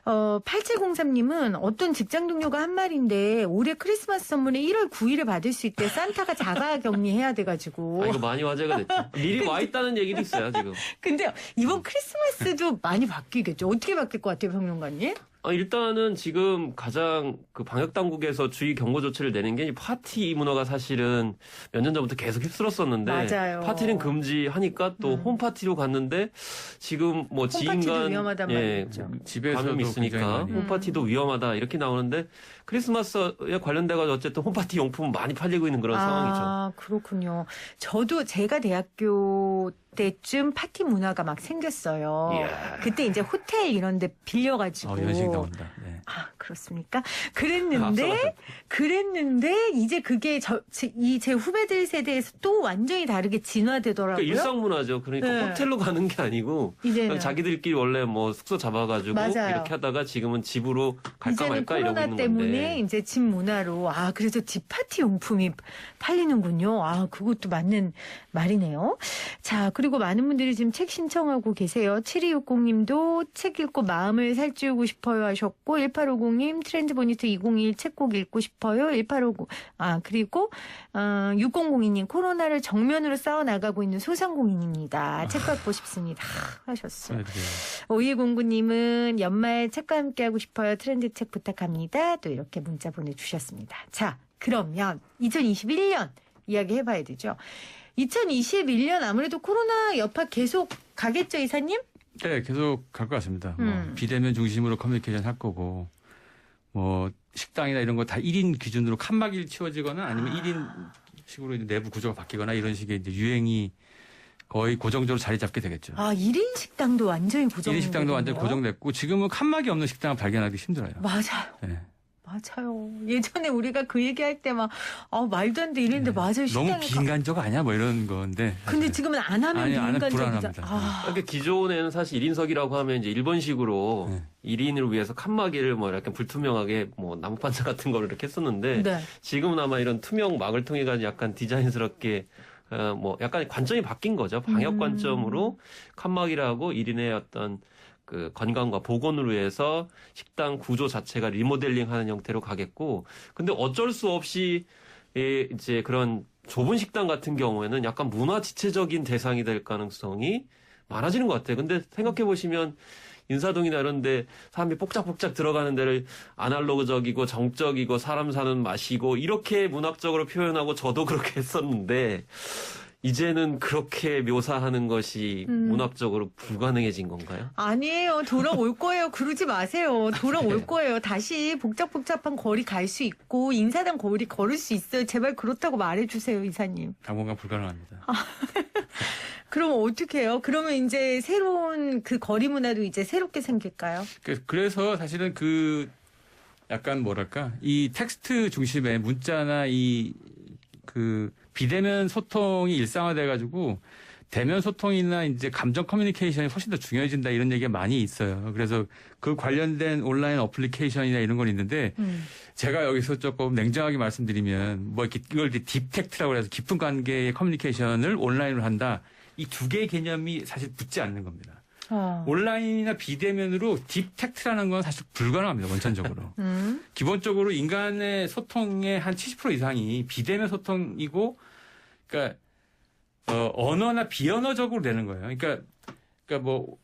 8703님은 어떤 직장 동료가 한 말인데 올해 크리스마스 선물에 1월 9일에 받을 수 있대. 산타가 자가 격리해야 돼가지고. 이거 많이 화제가 됐죠. 미리 와 있다는 얘기도 있어요, 지금. 근데 이번 크리스마스도 많이 바뀌겠죠. 어떻게 바뀔 것 같아요, 평론가님? 일단은 지금 가장 그 방역 당국에서 주의 경고 조치를 내는 게 이 파티 문화가 사실은 몇 년 전부터 계속 휩쓸었었는데 맞아요. 파티는 금지하니까 또 홈파티로 갔는데 지금 뭐 홈파티도 지인간 위험하단 말이죠. 집에서도 감염이 있으니까 굉장히 많이. 홈파티도 위험하다 이렇게 나오는데 크리스마스에 관련돼가지고 어쨌든 홈파티 용품은 많이 팔리고 있는 그런 상황이죠. 아, 그렇군요. 저도 제가 대학교 때쯤 파티 문화가 막 생겼어요. 이야. 그때 이제 호텔 이런 데 빌려가지고. 연식 나온다. 네. 아, 그렇습니까? 그랬는데 이제 그게 제 후배들 세대에서 또 완전히 다르게 진화되더라고요. 그러니까 일상 문화죠. 그러니까 네. 호텔로 가는 게 아니고 이제는 그냥 자기들끼리 원래 뭐 숙소 잡아가지고 맞아요. 이렇게 하다가 지금은 집으로 갈까 이제는 말까 이러고 코로나 있는 때문에 건데. 이제 집 문화로 그래서 집 파티 용품이 팔리는군요. 그것도 맞는 말이네요. 자, 그리고 많은 분들이 지금 책 신청하고 계세요. 7260님도 책 읽고 마음을 살찌우고 싶어요 하셨고 1850 3010님 트렌드 모니터 2021 책곡 읽고 싶어요. 1859. 그리고 6002님 코로나를 정면으로 싸워나가고 있는 소상공인입니다. 책 받고 싶습니다. 하셨어요. 5209님은 연말 책과 함께하고 싶어요. 트렌드 책 부탁합니다. 또 이렇게 문자 보내주셨습니다. 자, 그러면 2021년 이야기 해봐야 되죠. 2021년 아무래도 코로나 여파 계속 가겠죠, 이사님? 네, 계속 갈 것 같습니다. 비대면 중심으로 커뮤니케이션 할 거고, 뭐, 식당이나 이런 거 다 1인 기준으로 칸막이를 치워지거나 아니면 1인식으로 이제 내부 구조가 바뀌거나 이런 식의 이제 유행이 거의 고정적으로 자리 잡게 되겠죠. 1인 식당도 완전히 고정. 1인 식당도 완전히 고정됐고, 지금은 칸막이 없는 식당을 발견하기 힘들어요. 맞아요. 네. 맞아요. 예전에 우리가 그 얘기할 때 막 말도 안 돼 이랬는데 맞아요. 너무 식당에 비인간적 아니야? 뭐 이런 건데. 근데 지금은 안 하면 아니, 안 하면 비인간적이죠. 불안합니다. 그러니까 기존에는 사실 1인석이라고 하면 이제 일본식으로 네. 1인을 위해서 칸막이를 뭐 약간 불투명하게 뭐 나무판자 같은 거를 이렇게 했었는데 네. 지금은 아마 이런 투명 막을 통해 가지고 약간 디자인스럽게 뭐 약간 관점이 바뀐 거죠. 방역 관점으로 칸막이라고 1인의 어떤 그 건강과 보건을 위해서 식당 구조 자체가 리모델링하는 형태로 가겠고, 근데 어쩔 수 없이 이제 그런 좁은 식당 같은 경우에는 약간 문화 지체적인 대상이 될 가능성이 많아지는 것 같아요. 근데 생각해 보시면 인사동이나 이런 데 사람이 뽁짝뽁짝 들어가는 데를 아날로그적이고 정적이고 사람 사는 맛이고 이렇게 문학적으로 표현하고 저도 그렇게 했었는데 이제는 그렇게 묘사하는 것이 문학적으로 불가능해진 건가요? 아니에요. 돌아올 거예요. 그러지 마세요. 돌아올 거예요. 다시 복잡복잡한 거리 갈 수 있고 인사당 거리 걸을 수 있어요. 제발 그렇다고 말해주세요, 이사님. 당분간 불가능합니다. 그럼 어떻게 해요? 그러면 이제 새로운 그 거리 문화도 이제 새롭게 생길까요? 그래서 사실은 그 약간 뭐랄까 이 텍스트 중심의 문자나 그 비대면 소통이 일상화돼가지고 대면 소통이나 이제 감정 커뮤니케이션이 훨씬 더 중요해진다 이런 얘기가 많이 있어요. 그래서 그 관련된 온라인 어플리케이션이나 이런 건 있는데 제가 여기서 조금 냉정하게 말씀드리면 뭐 이렇게 이걸 딥텍트라고 해서 깊은 관계의 커뮤니케이션을 온라인으로 한다. 이 두 개의 개념이 사실 붙지 않는 겁니다. 온라인이나 비대면으로 딥텍트라는 건 사실 불가능합니다. 원천적으로. 기본적으로 인간의 소통의 한 70% 이상이 비대면 소통이고, 그러니까 언어나 비언어적으로 되는 거예요. 그러니까 뭐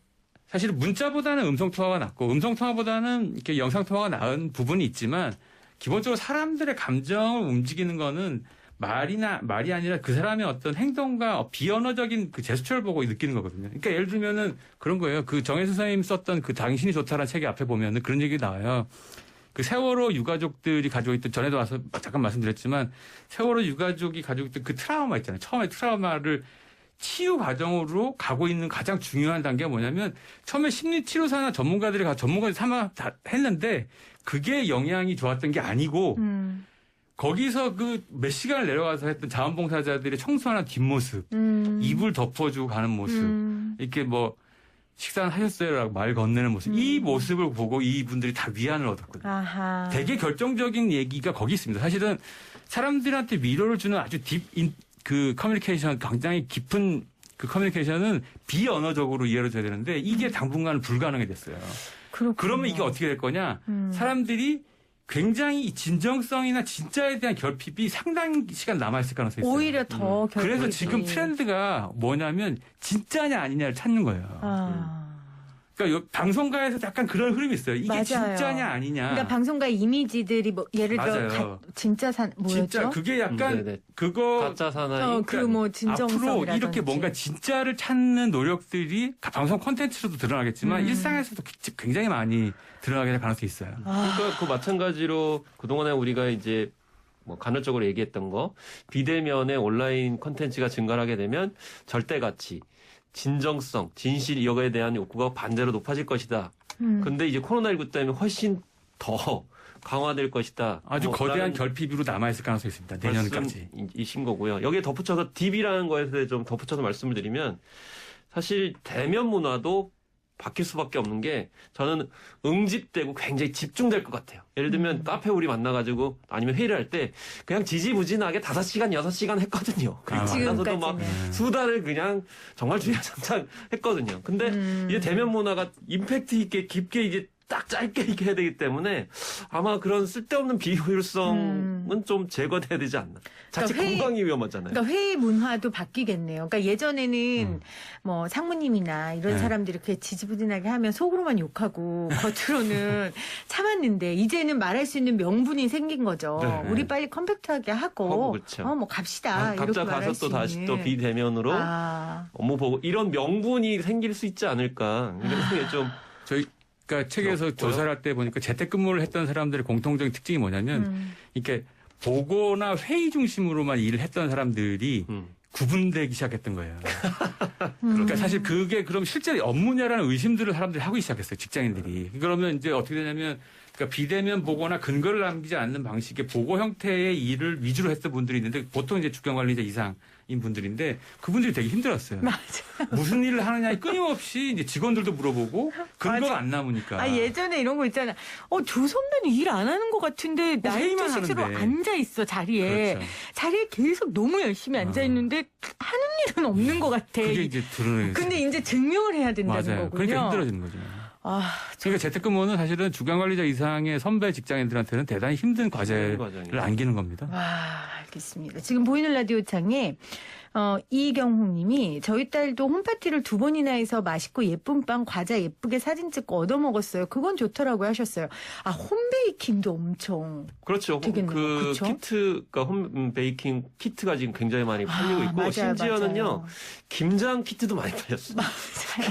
사실은 문자보다는 음성 통화가 낫고 음성 통화보다는 이렇게 영상 통화가 나은 부분이 있지만 기본적으로 사람들의 감정을 움직이는 거는 말이 아니라 그 사람의 어떤 행동과 비언어적인 그 제스처를 보고 느끼는 거거든요. 그러니까 예를 들면은 그런 거예요. 그 정혜수 선생님 썼던 그 당신이 좋다라는 책의 앞에 보면은 그런 얘기 나와요. 그 세월호 유가족들이 가지고 있던, 전에도 와서 잠깐 말씀드렸지만 세월호 유가족이 가지고 있던 그 트라우마 있잖아요. 처음에 트라우마를 치유 과정으로 가고 있는 가장 중요한 단계가 뭐냐면 처음에 심리치료사나 전문가들이 다 했는데 그게 영향이 좋았던 게 아니고 거기서 그 몇 시간을 내려가서 했던 자원봉사자들의 청소하는 뒷모습, 이불 덮어주고 가는 모습, 이렇게 뭐 식사는 하셨어요라고 말 건네는 모습, 이 모습을 보고 이분들이 다 위안을 얻었거든요. 아하. 되게 결정적인 얘기가 거기 있습니다. 사실은 사람들한테 위로를 주는 아주 그 커뮤니케이션, 굉장히 깊은 그 커뮤니케이션은 비언어적으로 이해를 줘야 되는데 이게 당분간 불가능해 됐어요. 그러면 이게 어떻게 될 거냐? 사람들이 굉장히 진정성이나 진짜에 대한 결핍이 상당 시간 남아있을 가능성이 있어요. 오히려 더 결핍이. 그래서 지금 트렌드가 뭐냐면 진짜냐 아니냐를 찾는 거예요. 그러니까 방송가에서 약간 그런 흐름이 있어요. 이게 맞아요. 진짜냐 아니냐. 그러니까 방송가 이미지들이 뭐 예를 들어 진짜 뭐였죠? 진짜 그게 약간 그거 가짜 사나이. 그 뭐 진정성이라든지. 앞으로 이렇게 뭔가 진짜를 찾는 노력들이 방송 콘텐츠로도 드러나겠지만 일상에서도 굉장히 많이 드러나게 될 가능성이 있어요. 그러니까 그 마찬가지로 그동안에 우리가 이제 뭐 간헐적으로 얘기했던 거 비대면의 온라인 콘텐츠가 증가하게 되면 절대가치, 진정성, 진실 이거에 대한 욕구가 반대로 높아질 것이다. 근데 이제 코로나19 때문에 훨씬 더 강화될 것이다. 아주 거대한 결핍으로 남아있을 가능성이 있습니다. 내년까지. 이신 거고요. 여기에 덧붙여서 딥이라는 거에 대해서 좀 덧붙여서 말씀을 드리면 사실 대면 문화도 바뀔 수밖에 없는 게 저는 응집되고 굉장히 집중될 것 같아요. 예를 들면 카페 우리 만나가지고 아니면 회의를 할 때 그냥 지지부진하게 5시간, 6시간 했거든요. 만나서도 막 수다를 그냥 정말 주야장창 했거든요. 근데 이제 대면 문화가 임팩트 있게 깊게 이제 딱 짧게 이렇게 해야 되기 때문에 아마 그런 쓸데없는 비효율성은 좀 제거돼야 되지 않나. 자칫 그러니까 건강이 위험하잖아요. 그러니까 회의 문화도 바뀌겠네요. 그러니까 예전에는 뭐 상무님이나 이런 네. 사람들이 이렇게 지지부진하게 하면 속으로만 욕하고 겉으로는 참았는데 이제는 말할 수 있는 명분이 생긴 거죠. 네. 우리 빨리 컴팩트하게 하고 그렇죠. 뭐 갑시다. 이렇게 각자 말할 가서 또 수 다시 있는. 또 비대면으로 아. 업무 보고 이런 명분이 생길 수 있지 않을까. 이런 게 좀 그러니까 책에서 없고요. 조사를 할 때 보니까 재택근무를 했던 사람들의 공통적인 특징이 뭐냐면 이렇게 보고나 회의 중심으로만 일을 했던 사람들이 구분되기 시작했던 거예요. 그러니까 사실 그게 그럼 실제 업무냐라는 의심들을 사람들이 하기 시작했어요. 직장인들이. 그러면 이제 어떻게 되냐면 그러니까 비대면 보고나 근거를 남기지 않는 방식의 보고 형태의 일을 위주로 했던 분들이 있는데 보통 이제 주경관리자 이상인 분들인데 그분들이 되게 힘들었어요. 맞아. 무슨 일을 하느냐 끊임없이 이제 직원들도 물어보고 근거가 맞아. 안 남으니까. 아, 예전에 이런 거 있잖아. 조 선배는 일 안 하는 것 같은데 회의만 나이트식으로 하는데. 앉아있어, 자리에. 그렇죠. 자리에 계속 너무 열심히 앉아있는데 하는 일은 없는 것 같아. 그게 이제 드러내는. 근데 이제 증명을 해야 된다는 맞아요. 거군요. 그러니까 힘들어지는 거죠. 아, 그러니까 재택근무는 사실은 주간관리자 이상의 선배 직장인들한테는 대단히 힘든 과제를 과정이죠. 안기는 겁니다. 와, 알겠습니다. 지금 보이는 라디오 창에 이경홍 님이 저희 딸도 홈파티를 2번이나 해서 맛있고 예쁜 빵, 과자 예쁘게 사진 찍고 얻어먹었어요. 그건 좋더라고요 하셨어요. 아, 홈베이킹도 엄청. 그렇죠. 되겠네요. 그 그쵸? 키트가 홈 베이킹 키트가 지금 굉장히 많이 팔리고 있고 맞아요, 심지어는요 맞아요. 김장 키트도 많이 팔렸어요.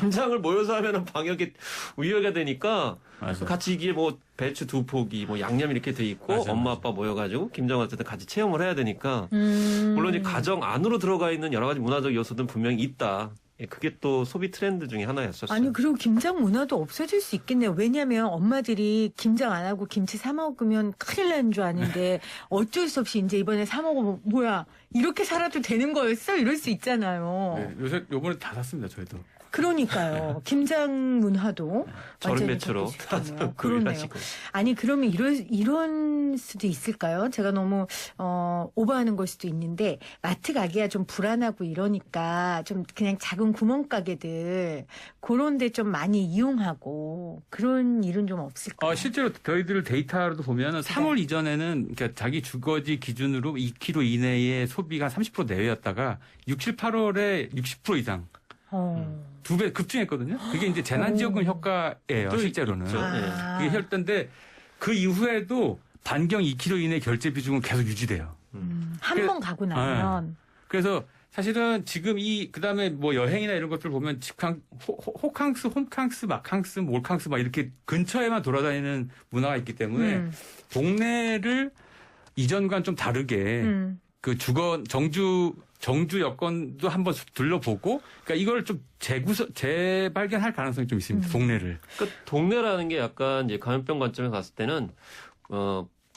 김장을 모여서 하면은 방역에 위해가 되니까 맞아요. 같이 이게 뭐 배추 2포기 뭐 양념 이렇게 돼 있고 맞아요, 엄마 맞아요. 아빠 모여가지고 김장 왔을 때 같이 체험을 해야 되니까 물론 물론 이 가정 안으로 들어가 있는 여러 가지 문화적 요소들은 분명히 있다. 예, 그게 또 소비 트렌드 중에 하나였었어요. 아니 그리고 김장 문화도 없어질 수 있겠네요. 왜냐하면 엄마들이 김장 안 하고 김치 사 먹으면 큰일 나는 줄 아는데 어쩔 수 없이 이제 이번에 사 먹으면 뭐야 이렇게 살아도 되는 거였어? 이럴 수 있잖아요. 네, 요새 요번에 다 샀습니다. 저희도. 그러니까요. 김장 문화도 절임 완전히 배추로 바뀔 수 있겠네요. 구입을 그러네요. 하시고. 아니 그러면 이런 수도 있을까요? 제가 너무 오버하는 걸 수도 있는데 마트 가기가 좀 불안하고 이러니까 좀 그냥 작은 구멍가게들 그런 데 좀 많이 이용하고 그런 일은 좀 없을까요? 실제로 저희들 데이터로도 보면 3월 이전에는 그러니까 자기 주거지 기준으로 2kg 이내의 소비가 30% 내외였다가 6, 7, 8월에 60% 이상. 2배 급증했거든요. 그게 이제 재난지원금 효과예요, 또 실제로는. 있죠. 아. 그게 혈던데 그 이후에도 반경 2kg 이내 결제 비중은 계속 유지돼요. 한 번 가고 나면 그래서 사실은 지금 그다음에 뭐 여행이나 이런 것들 보면 호캉스, 홈캉스, 마캉스, 몰캉스 막 이렇게 근처에만 돌아다니는 문화가 있기 때문에 동네를 이전과는 좀 다르게 그 정주 여건도 한번 둘러보고, 그러니까 이걸 좀 재발견할 가능성이 좀 있습니다. 동네를. 그러니까 동네라는 게 약간 이제 감염병 관점에서 봤을 때는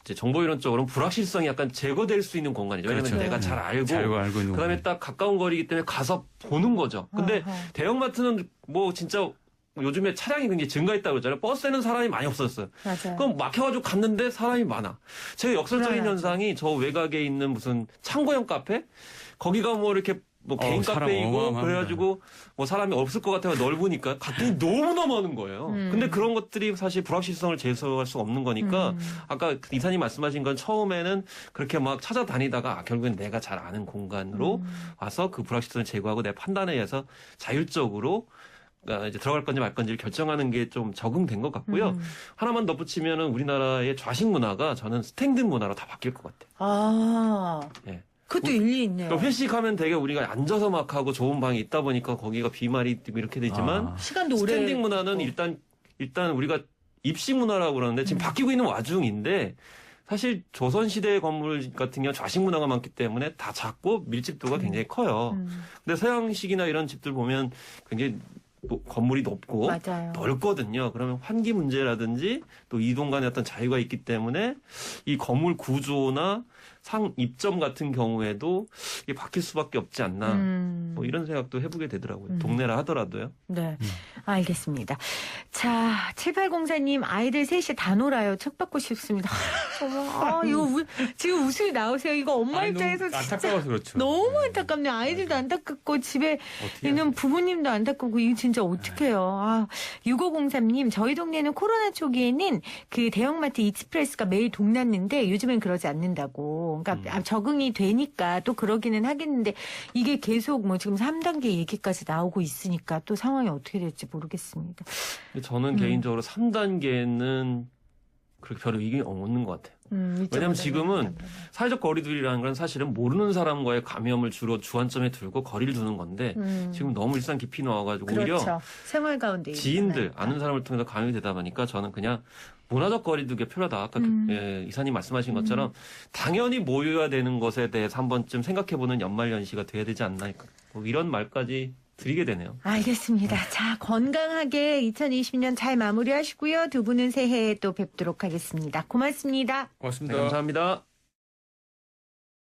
이제 정보 이론적으로는 불확실성이 약간 제거될 수 있는 공간이죠. 왜냐하면 그렇죠. 내가 잘 알고 잘 알고 있는 그다음에 공간. 딱 가까운 거리이기 때문에 가서 보는 거죠. 근데 대형마트는 뭐 진짜 요즘에 차량이 굉장히 증가했다고 그러잖아요. 버스에는 사람이 많이 없었어요. 맞아요. 그럼 막혀가지고 갔는데 사람이 많아. 제가 역설적인 불안하죠. 현상이 저 외곽에 있는 무슨 창고형 카페? 거기가 뭐 이렇게 뭐 개인 사람 카페이고 어마어마합니다. 그래가지고 뭐 사람이 없을 것 같아서 넓으니까 갔더니 너무너무 많은 거예요. 근데 그런 것들이 사실 불확실성을 제소할 수 없는 거니까 아까 이사님 말씀하신 건 처음에는 그렇게 막 찾아다니다가 결국엔 내가 잘 아는 공간으로 와서 그 불확실성을 제거하고 내 판단에 의해서 자율적으로 이제 들어갈 건지 말 건지를 결정하는 게 좀 적응된 것 같고요. 하나만 덧붙이면은 우리나라의 좌식 문화가 저는 스탠딩 문화로 다 바뀔 것 같아요. 아, 예. 그것도 일리 있네요. 그러니까 회식하면 되게 우리가 앉아서 막 하고 좋은 방이 있다 보니까 거기가 비말이 이렇게 되지만 시간도 오래 스탠딩 문화는 있고. 일단 우리가 입식 문화라고 그러는데 지금 바뀌고 있는 와중인데 사실 조선시대 건물 같은 경우 좌식 문화가 많기 때문에 다 작고 밀집도가 굉장히 커요. 근데 서양식이나 이런 집들 보면 굉장히 건물이 높고 맞아요. 넓거든요. 그러면 환기 문제라든지 또 이동 간의 어떤 자유가 있기 때문에 이 건물 구조나 상입점 같은 경우에도 이게 바뀔 수밖에 없지 않나. 뭐 이런 생각도 해보게 되더라고요. 동네라 하더라도요. 네, 알겠습니다. 자, 7804님 아이들 셋이 다 놀아요. 책 받고 싶습니다. 이거 지금 웃음이 나오세요. 이거 엄마 아니, 입장에서 너무 진짜 안타까워서 그렇죠. 너무 안타깝네요. 아이들도 안타깝고 집에 어떻게 있는 부모님도 안타깝고 이거 진짜 어떡해요. 6503님 저희 동네는 코로나 초기에는 그 대형마트 이츠프레스가 매일 동났는데 요즘엔 그러지 않는다고. 그러니까 적응이 되니까 또 그러기는 하겠는데 이게 계속 뭐 지금 3단계 얘기까지 나오고 있으니까 또 상황이 어떻게 될지 모르겠습니다. 저는 개인적으로 3단계는 그렇게 별 의견이 없는 것 같아요. 왜냐하면 지금은 사회적 거리두기라는 건 사실은 모르는 사람과의 감염을 주로 주안점에 두고 거리를 두는 건데 지금 너무 일상 깊이 나와가지고 그렇죠. 오히려 생활 가운데 지인들, 아는 사람을 통해서 감염이 되다 보니까 저는 그냥 문화적 거리두기가 필요하다. 아까 이사님 말씀하신 것처럼 당연히 모여야 되는 것에 대해서 한 번쯤 생각해보는 연말연시가 돼야 되지 않나. 뭐 이런 말까지 드리게 되네요. 알겠습니다. 자, 건강하게 2020년 잘 마무리하시고요. 두 분은 새해에 또 뵙도록 하겠습니다. 고맙습니다. 고맙습니다. 네, 감사합니다.